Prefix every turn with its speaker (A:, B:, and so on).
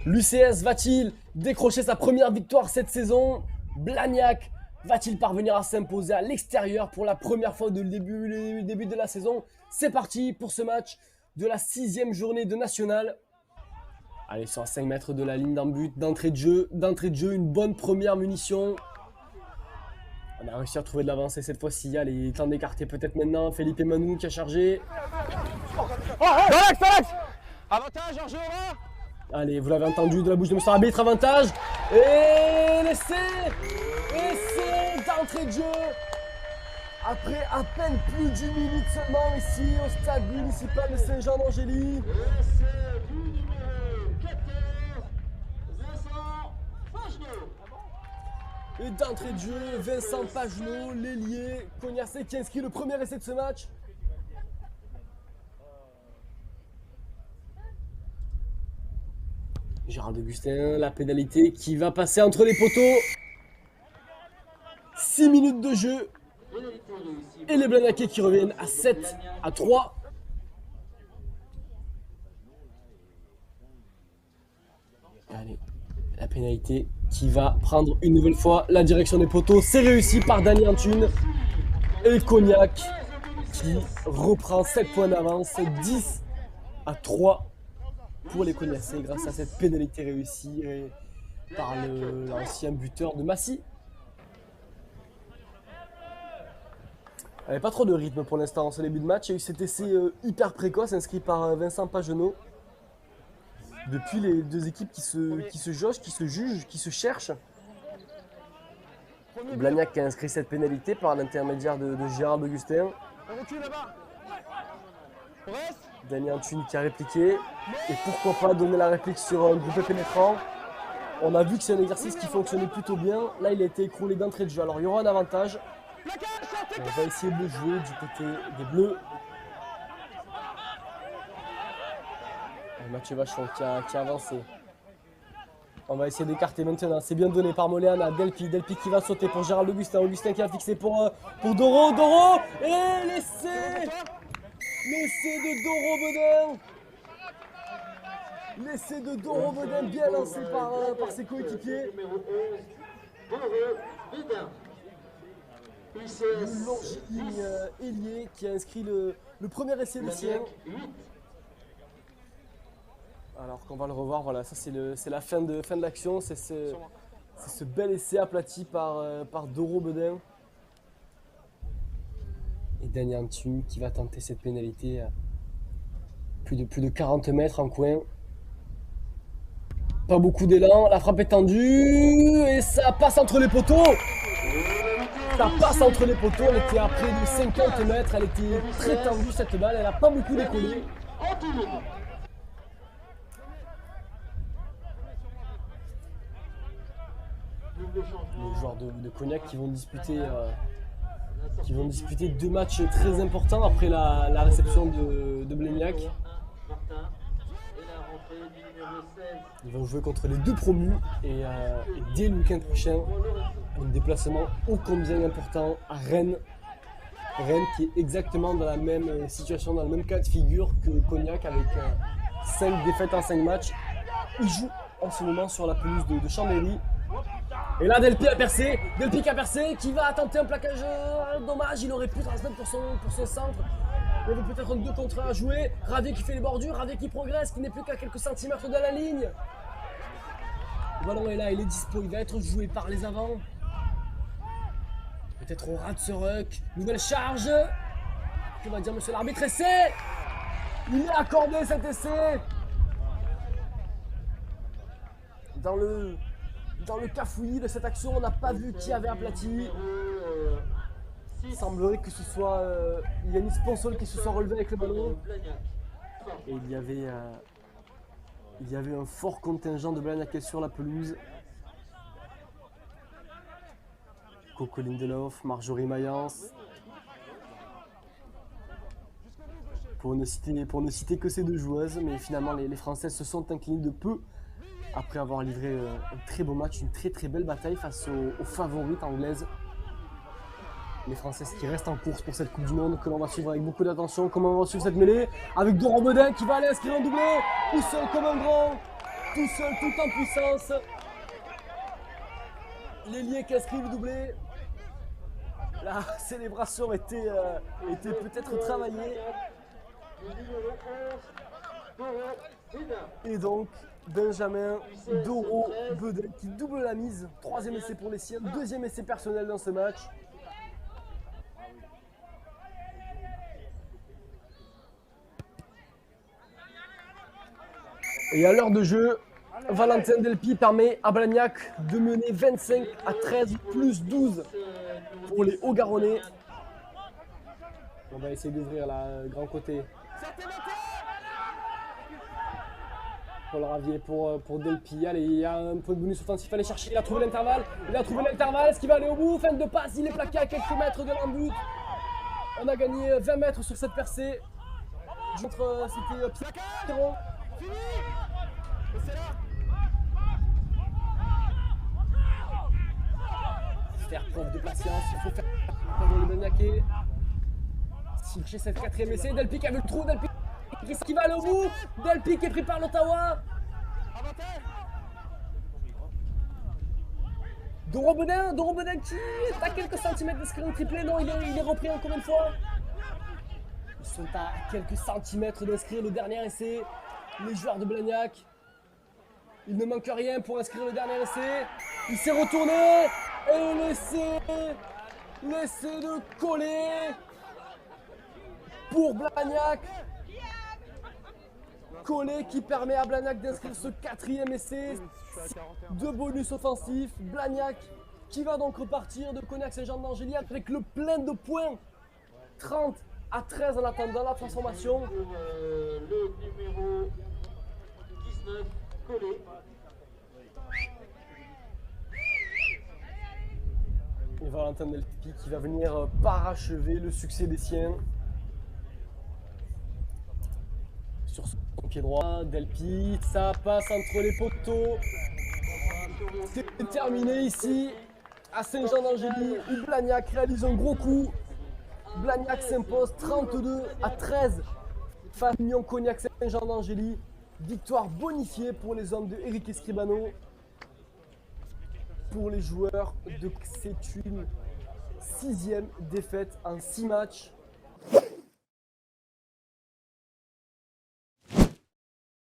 A: L'UCS va-t-il décrocher sa première victoire cette saison? Blagnac va-t-il parvenir à s'imposer à l'extérieur pour la première fois depuis le début de la saison? C'est parti pour ce match de la 6e journée de National. Allez, ils sont à 5 mètres de la ligne d'un but, d'entrée de jeu, une bonne première munition. On a réussi à trouver de l'avancée cette fois-ci. Allez, temps d'écarter peut-être maintenant. Felipe Manou qui a chargé.
B: Dans l'axe. Avantage, hors-jeu,
A: Allez, vous l'avez entendu de la bouche de Monsieur Arbitre, avantage. Et l'essai d'entrée de jeu. Après à peine plus d'une minute seulement ici au stade municipal de Saint-Jean-d'Angély. Et d'entrée de jeu, Vincent Pagenot, l'ailier, Kognacé qui inscrit le premier essai de ce match. Gérald Augustin, la pénalité qui va passer entre les poteaux. 6 minutes de jeu. Et les Blagnaquais qui reviennent à 7-3. Allez, la pénalité qui va prendre une nouvelle fois la direction des poteaux. C'est réussi par Dany Antunes. Et Cognac qui reprend 7 points d'avance. 10-3 pour les Cognacés grâce à cette pénalité réussie par l'ancien buteur de Massy. Il n'y avait pas trop de rythme pour l'instant en ce début de match. Il y a eu cet essai hyper précoce inscrit par Vincent Pagenot. Depuis les deux équipes qui se jaugent, qui se jugent, qui se cherchent. Blagnac qui a inscrit cette pénalité par l'intermédiaire de Gérald Augustin. Dany Antunes qui a répliqué. Et pourquoi pas donner la réplique sur un groupé pénétrant. On a vu que c'est un exercice qui fonctionnait plutôt bien. Là, il a été écroulé d'entrée de jeu. Alors, il y aura un avantage. On va essayer de jouer du côté des Bleus. Mathieu Vachon qui a avancé. On va essayer d'écarter maintenant. C'est bien donné par Moléane à Delpi. Delpi qui va sauter pour Gérald Augustin. Augustin qui a fixé pour Doro. Doro. Et l'essai de Doro Bedin. L'essai de Doro Bedin bien lancé par ses coéquipiers. Le longiligne ailier qui a inscrit le premier essai du sien. Alors qu'on va le revoir, voilà, ça c'est la fin de l'action, c'est ce bel essai aplati par Doro Bedin. Et Dany Antunes qui va tenter cette pénalité à plus de 40 mètres en coin. Pas beaucoup d'élan, la frappe est tendue et ça passe entre les poteaux. Ça passe entre les poteaux, elle était à près de 50 mètres, elle était très tendue cette balle, elle n'a pas beaucoup décollé. Les joueurs de Cognac qui vont disputer 2 matchs très importants après la réception de Blagnac. Ils vont jouer contre les 2 promus et dès le week-end prochain, un déplacement ô combien important à Rennes. Rennes qui est exactement dans la même situation, dans le même cas de figure que Cognac avec 5 défaites en 5 matchs. Ils jouent en ce moment sur la pelouse de Chambéry. Et là, Delpi qui a percé, qui va tenter un plaquage dommage. Il aurait pu transmettre pour son centre. Il y avait peut-être un 2 contre 1 à jouer. Ravier qui fait les bordures, Ravier qui progresse, qui n'est plus qu'à quelques centimètres de la ligne. Le ballon est là, il est dispo, il va être joué par les avants. Peut-être au ras de ce ruck. Nouvelle charge. Que va dire monsieur l'arbitre? Essai. Il est accordé cet essai. Dans le cafouillis de cette action, on n'a pas vu qui avait aplati. Il semblerait que ce soit Yannis Ponsol qui se soit relevé avec le ballon. Et il y avait un fort contingent de Blagnaquais sur la pelouse. Coco Lindelof, Marjorie Mayence. Pour ne citer que ces 2 joueuses, mais finalement les Françaises se sont inclinées de peu après avoir livré un très beau match, une très très belle bataille face aux favorites anglaises. Les Françaises qui restent en course pour cette Coupe du Monde, que l'on va suivre avec beaucoup d'attention. Comment on va suivre cette mêlée avec Doro Bedin qui va aller inscrire un doublé, tout seul comme un grand. tout seul, tout en puissance. L'ailier qui inscrit le doublé. La célébration était peut-être travaillée. Et donc, Benjamin Doro Bedel qui double la mise. Troisième essai pour les siens, deuxième essai personnel dans ce match. Et à l'heure de jeu, Valentin Delpy permet à Blagnac de mener 25-13 plus 12 pour les Hauts-Garonnais. On va essayer d'ouvrir la grand côté. Paul Ravier pour Delpy. Allez, il y a un point de bonus offensif à aller chercher. Il a trouvé l'intervalle. Est-ce qu'il va aller au bout? Fin de passe. Il est plaqué à quelques mètres de l'en-but. On a gagné 20 mètres sur cette percée. C'était Pierrot. Faire preuve de patience. Il faut faire le Blagnac. Chercher cette quatrième essai. Delpy qui a vu le trou. Delpy qui va aller au bout. Delpy qui est pris par l'Ottawa. Doro Bedin qui est à quelques centimètres d'inscrire un triplé. Non, il est repris encore une fois. Ils sont à quelques centimètres d'inscrire le dernier essai. Les joueurs de Blagnac. Il ne manque rien pour inscrire le dernier essai. Il s'est retourné. Et l'essai de Collet pour Blagnac. Collet qui permet à Blagnac d'inscrire ce quatrième essai de bonus offensif. Blagnac qui va donc repartir de Cognac-Saint-Jean-d'Angély avec le plein de points. 30-13 en attendant la transformation.
C: Le numéro 19, Collet.
A: Et Valentin Delpy qui va venir parachever le succès des siens. Sur son pied droit, Delpy, ça passe entre les poteaux. C'est terminé ici à Saint-Jean-d'Angély où Blagnac réalise un gros coup. Blagnac s'impose 32-13 face à Union Cognac Saint-Jean-d'Angély. Victoire bonifiée pour les hommes de Éric Escribano. Pour les joueurs, c'est une 6e défaite en 6 matchs.